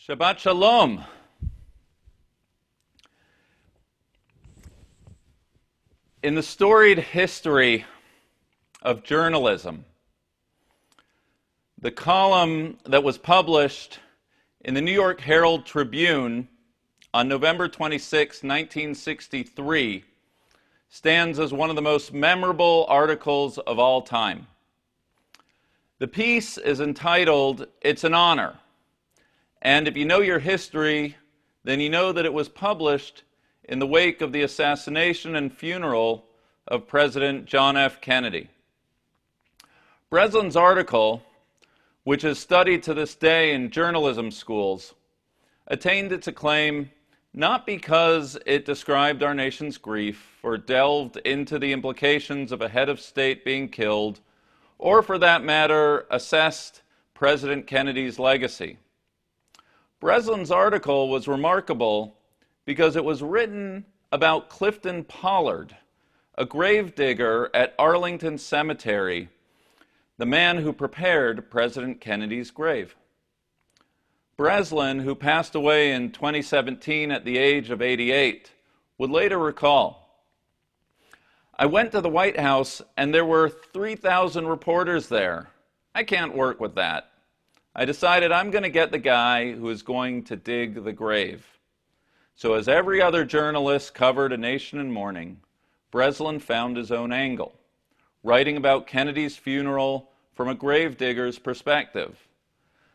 Shabbat Shalom. In the storied history of journalism, the column that was published in the New York Herald Tribune on November 26, 1963, stands as one of the most memorable articles of all time. The piece is entitled, "It's an Honor." And if you know your history, then you know that it was published in the wake of the assassination and funeral of President John F. Kennedy. Breslin's article, which is studied to this day in journalism schools, attained its acclaim not because it described our nation's grief or delved into the implications of a head of state being killed, or for that matter, assessed President Kennedy's legacy. Breslin's article was remarkable because it was written about Clifton Pollard, a gravedigger at Arlington Cemetery, the man who prepared President Kennedy's grave. Breslin, who passed away in 2017 at the age of 88, would later recall, "I went to the White House and there were 3,000 reporters there. I can't work with that. I decided I'm going to get the guy who is going to dig the grave." So as every other journalist covered a nation in mourning, Breslin found his own angle, writing about Kennedy's funeral from a gravedigger's perspective.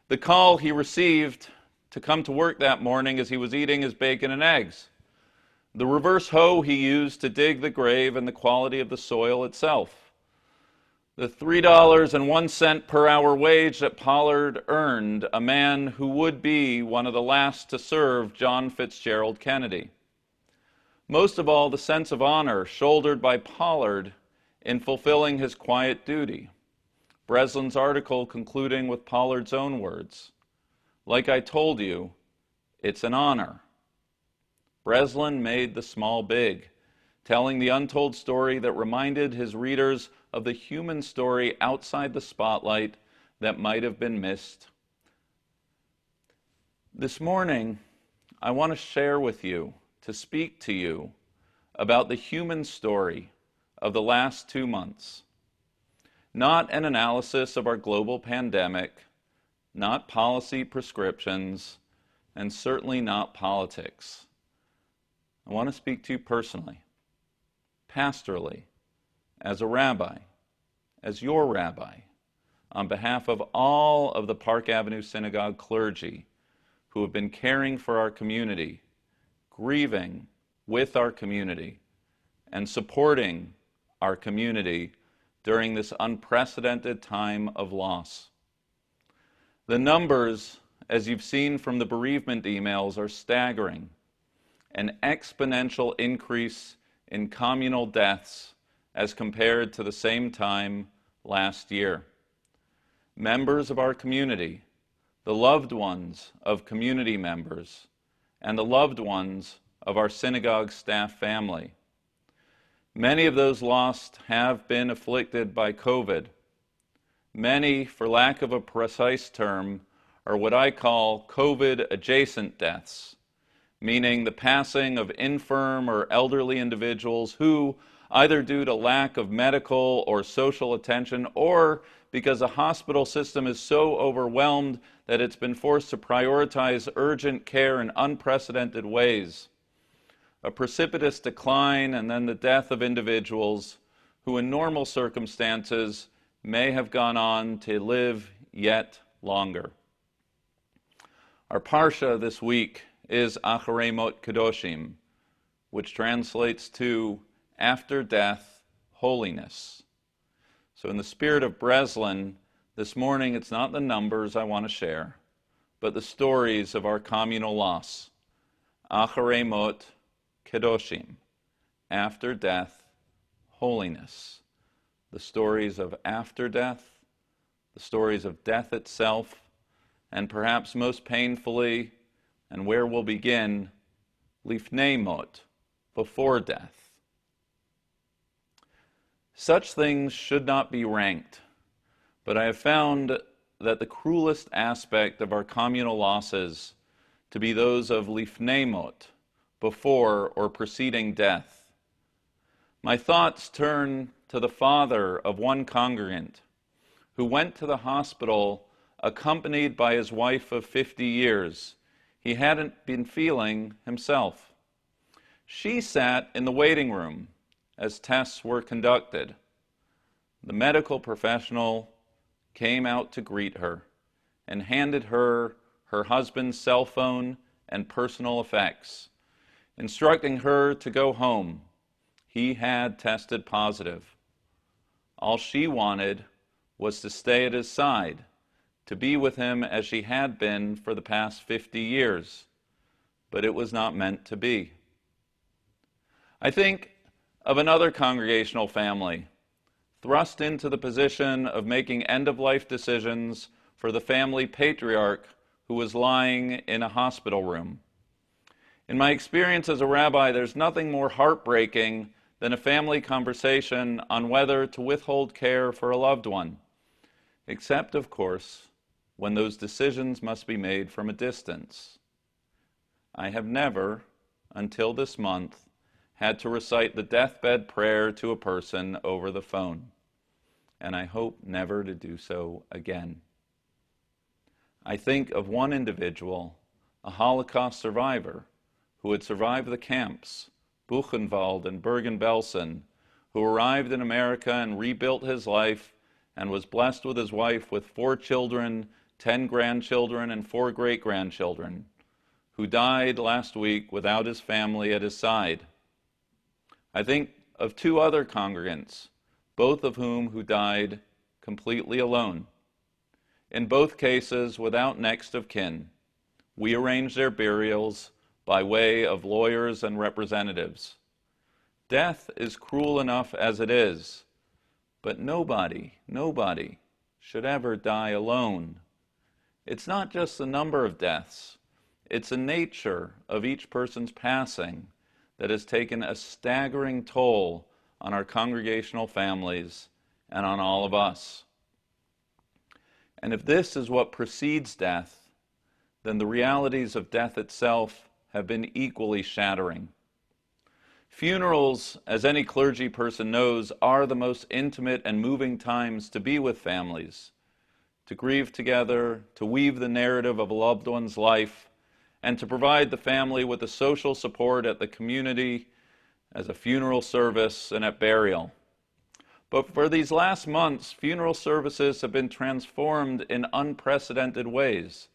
The call he received to come to work that morning as he was eating his bacon and eggs, the reverse hoe he used to dig the grave, and the quality of the soil itself, the $3.01 per hour wage that Pollard earned, a man who would be one of the last to serve John Fitzgerald Kennedy. Most of all, the sense of honor shouldered by Pollard in fulfilling his quiet duty. Breslin's article concluding with Pollard's own words, "Like I told you, it's an honor." Breslin made the small big, telling the untold story that reminded his readers of the human story outside the spotlight that might have been missed. This morning, I want to share with you, to speak to you, about the human story of the last 2 months. Not an analysis of our global pandemic, not policy prescriptions, and certainly not politics. I want to speak to you personally, pastorally, as a rabbi, as your rabbi, on behalf of all of the Park Avenue Synagogue clergy who have been caring for our community, grieving with our community, and supporting our community during this unprecedented time of loss. The numbers, as you've seen from the bereavement emails, are staggering. An exponential increase in communal deaths as compared to the same time last year. Members of our community, the loved ones of community members, and the loved ones of our synagogue staff family. Many of those lost have been afflicted by COVID. Many, for lack of a precise term, are what I call COVID-adjacent deaths, meaning the passing of infirm or elderly individuals who, either due to lack of medical or social attention, or because the hospital system is so overwhelmed that it's been forced to prioritize urgent care in unprecedented ways. A precipitous decline and then the death of individuals who in normal circumstances may have gone on to live yet longer. Our parsha this week is Acharei Mot Kedoshim, which translates to after death, holiness. So in the spirit of Breslin, this morning it's not the numbers I want to share, but the stories of our communal loss. Acharei Mot Kedoshim, after death, holiness. The stories of after death, the stories of death itself, and perhaps most painfully, and where we'll begin, Lifnei Mot, before death. Such things should not be ranked, but I have found that the cruelest aspect of our communal losses to be those of lifnei mot, before or preceding death. My thoughts turn to the father of one congregant who went to the hospital accompanied by his wife of 50 years. He hadn't been feeling himself. She sat in the waiting room as tests were conducted. The medical professional came out to greet her and handed her her husband's cell phone and personal effects, instructing her to go home. He had tested positive. All she wanted was to stay at his side, to be with him as she had been for the past 50 years, but it was not meant to be. I think of another congregational family thrust into the position of making end-of-life decisions for the family patriarch who was lying in a hospital room. In my experience as a rabbi, there's nothing more heartbreaking than a family conversation on whether to withhold care for a loved one, except, of course, when those decisions must be made from a distance. I have never, until this month, had to recite the deathbed prayer to a person over the phone, and I hope never to do so again. I think of one individual, a Holocaust survivor, who had survived the camps, Buchenwald and Bergen-Belsen, who arrived in America and rebuilt his life and was blessed with his wife with 4 children, 10 grandchildren, and 4 great-grandchildren, who died last week without his family at his side. I think of 2 other congregants, both of whom died completely alone. In both cases, without next of kin, we arranged their burials by way of lawyers and representatives. Death is cruel enough as it is, but nobody should ever die alone. It's not just the number of deaths, it's the nature of each person's passing that has taken a staggering toll on our congregational families and on all of us. And if this is what precedes death, then the realities of death itself have been equally shattering. Funerals, as any clergy person knows, are the most intimate and moving times to be with families, to grieve together, to weave the narrative of a loved one's life, and to provide the family with the social support at the community, as a funeral service, and at burial. But for these last months, funeral services have been transformed in unprecedented ways.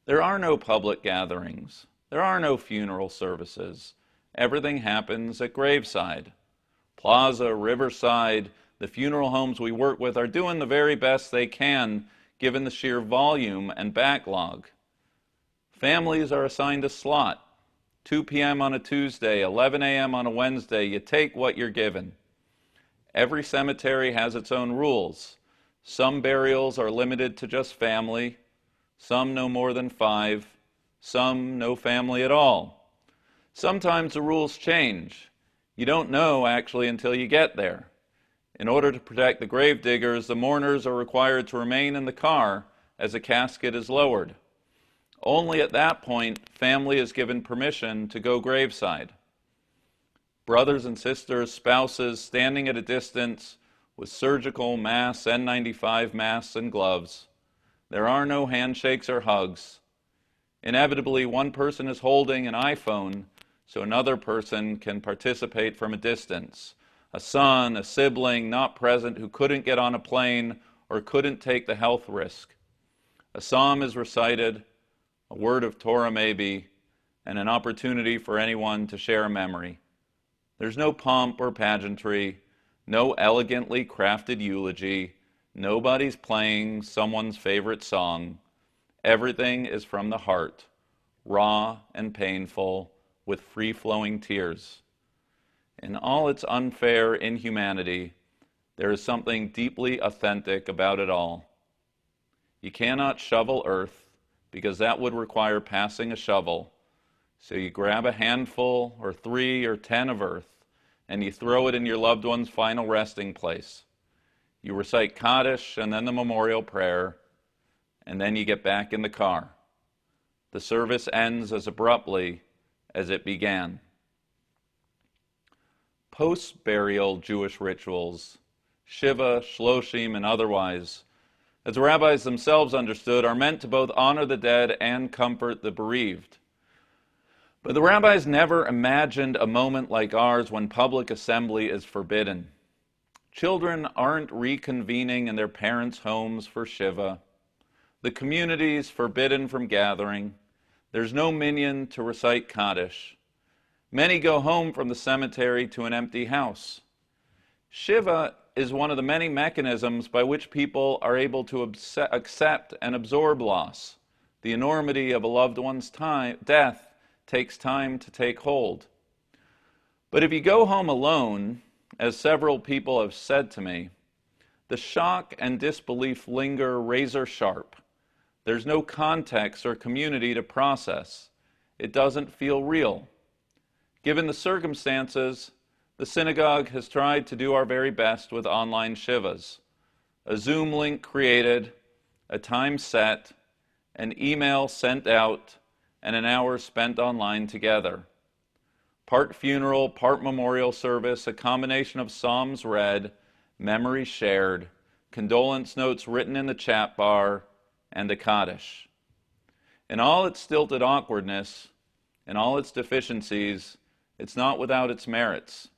There are no public gatherings. There are no funeral services. Everything happens at graveside. Plaza, Riverside, the funeral homes we work with are doing the very best they can given the sheer volume and backlog. Families are assigned a slot, 2 p.m. on a Tuesday, 11 a.m. on a Wednesday. You take what you're given. Every cemetery has its own rules. Some burials are limited to just family, some no more than 5, some no family at all. Sometimes the rules change. You don't know actually until you get there. In order to protect the grave diggers, the mourners are required to remain in the car as a casket is lowered. Only at that point, family is given permission to go graveside. Brothers and sisters, spouses, standing at a distance with surgical masks, N95 masks, and gloves. There are no handshakes or hugs. Inevitably, one person is holding an iPhone so another person can participate from a distance. A son, a sibling not present who couldn't get on a plane or couldn't take the health risk. A psalm is recited, a word of Torah maybe, and an opportunity for anyone to share a memory. There's no pomp or pageantry, no elegantly crafted eulogy, nobody's playing someone's favorite song. Everything is from the heart, raw and painful, with free-flowing tears. In all its unfair inhumanity, there is something deeply authentic about it all. You cannot shovel earth, because that would require passing a shovel. So you grab a handful or 3 or 10 of earth, and you throw it in your loved one's final resting place. You recite Kaddish and then the memorial prayer, and then you get back in the car. The service ends as abruptly as it began. Post-burial Jewish rituals, Shiva, Shloshim, and otherwise, as the rabbis themselves understood, are meant to both honor the dead and comfort the bereaved. But the rabbis never imagined a moment like ours when public assembly is forbidden. Children aren't reconvening in their parents' homes for Shiva. The community is forbidden from gathering. There's no minyan to recite Kaddish. Many go home from the cemetery to an empty house. Shiva is one of the many mechanisms by which people are able to accept and absorb loss. The enormity of a loved one's death takes time to take hold. But if you go home alone, as several people have said to me, the shock and disbelief linger razor sharp. There's no context or community to process. It doesn't feel real. Given the circumstances, the synagogue has tried to do our very best with online Shivas. A Zoom link created, a time set, an email sent out, and an hour spent online together. Part funeral, part memorial service, a combination of psalms read, memories shared, condolence notes written in the chat bar, and a Kaddish. In all its stilted awkwardness, in all its deficiencies, it's not without its merits.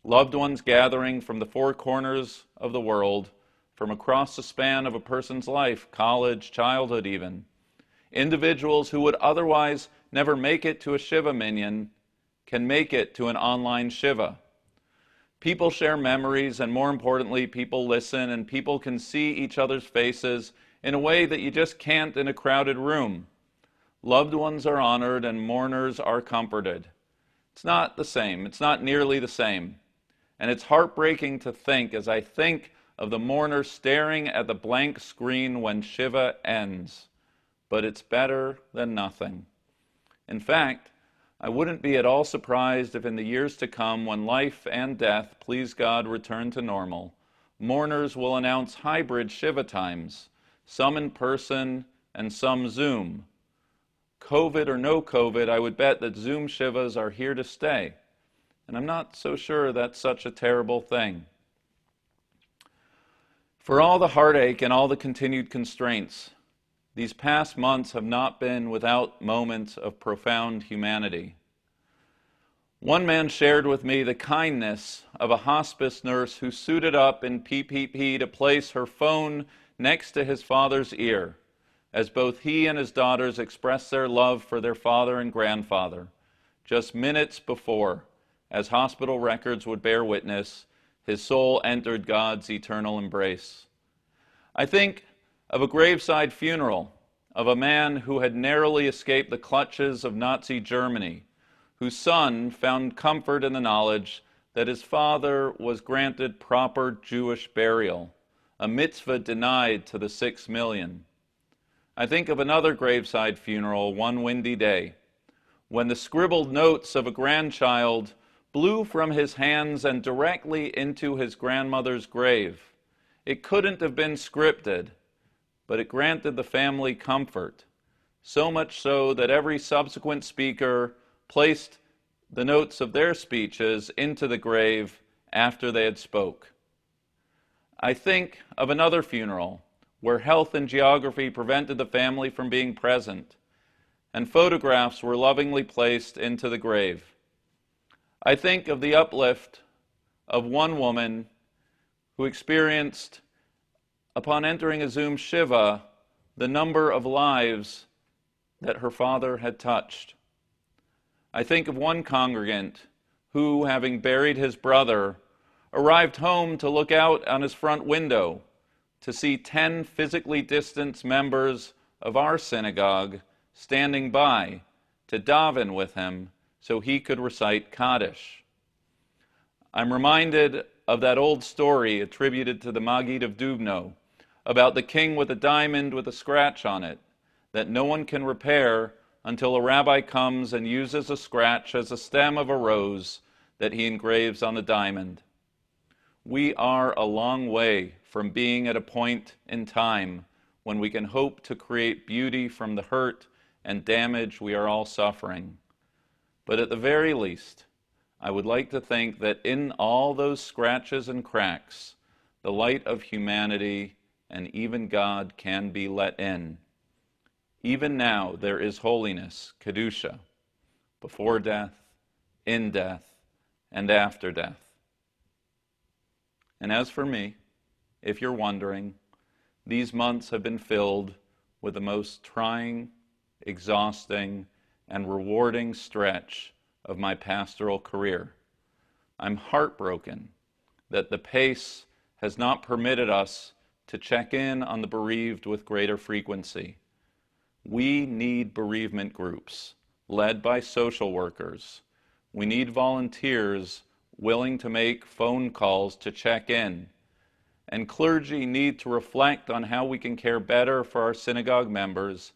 Loved ones gathering from the four corners of the world, from across the span of a person's life, college, childhood even. Individuals who would otherwise never make it to a Shiva minyan can make it to an online Shiva. People share memories, and more importantly, people listen, and people can see each other's faces in a way that you just can't in a crowded room. Loved ones are honored, and mourners are comforted. It's not the same. It's not nearly the same. And it's heartbreaking to think, as I think of the mourner staring at the blank screen when Shiva ends. But it's better than nothing. In fact, I wouldn't be at all surprised if in the years to come, when life and death, please God, return to normal, mourners will announce hybrid Shiva times, some in person and some Zoom. COVID or no COVID, I would bet that Zoom Shivas are here to stay. And I'm not so sure that's such a terrible thing. For all the heartache and all the continued constraints, these past months have not been without moments of profound humanity. One man shared with me the kindness of a hospice nurse who suited up in PPE to place her phone next to his father's ear, as both he and his daughters expressed their love for their father and grandfather, just minutes before, as hospital records would bear witness, his soul entered God's eternal embrace. I think of a graveside funeral of a man who had narrowly escaped the clutches of Nazi Germany, whose son found comfort in the knowledge that his father was granted proper Jewish burial, a mitzvah denied to the 6 million. I think of another graveside funeral one windy day, when the scribbled notes of a grandchild blew from his hands and directly into his grandmother's grave. It couldn't have been scripted, but it granted the family comfort, so much so that every subsequent speaker placed the notes of their speeches into the grave after they had spoke. I think of another funeral where health and geography prevented the family from being present, and photographs were lovingly placed into the grave. I think of the uplift of one woman who experienced, upon entering a Zoom Shiva, the number of lives that her father had touched. I think of one congregant who, having buried his brother, arrived home to look out on his front window to see 10 physically distant members of our synagogue standing by to daven with him so he could recite Kaddish. I'm reminded of that old story attributed to the Maggid of Dubno about the king with a diamond with a scratch on it that no one can repair until a rabbi comes and uses a scratch as a stem of a rose that he engraves on the diamond. We are a long way from being at a point in time when we can hope to create beauty from the hurt and damage we are all suffering. But at the very least, I would like to think that in all those scratches and cracks, the light of humanity and even God can be let in. Even now there is holiness, kedushah, before death, in death, and after death. And as for me, if you're wondering, these months have been filled with the most trying, exhausting, and rewarding stretch of my pastoral career. I'm heartbroken that the pace has not permitted us to check in on the bereaved with greater frequency. We need bereavement groups led by social workers. We need volunteers willing to make phone calls to check in. And clergy need to reflect on how we can care better for our synagogue members,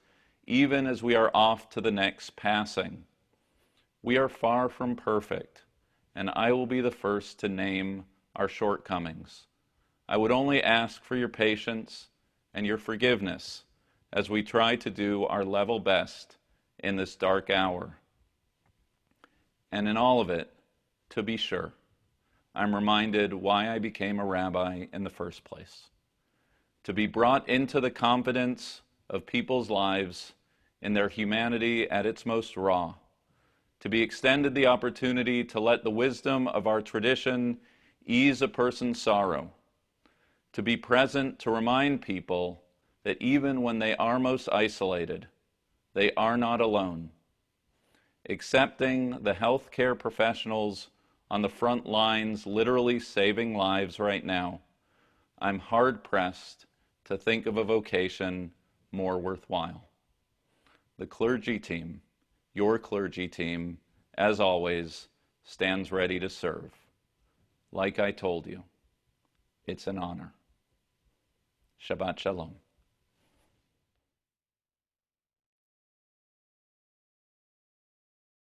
even as we are off to the next passing. We are far from perfect, and I will be the first to name our shortcomings. I would only ask for your patience and your forgiveness as we try to do our level best in this dark hour. And in all of it, to be sure, I'm reminded why I became a rabbi in the first place. To be brought into the confidence of people's lives in their humanity at its most raw. To be extended the opportunity to let the wisdom of our tradition ease a person's sorrow. To be present to remind people that even when they are most isolated, they are not alone. Accepting the healthcare professionals on the front lines literally saving lives right now, I'm hard-pressed to think of a vocation more worthwhile. The clergy team, your clergy team, as always, stands ready to serve. Like I told you, it's an honor. Shabbat Shalom.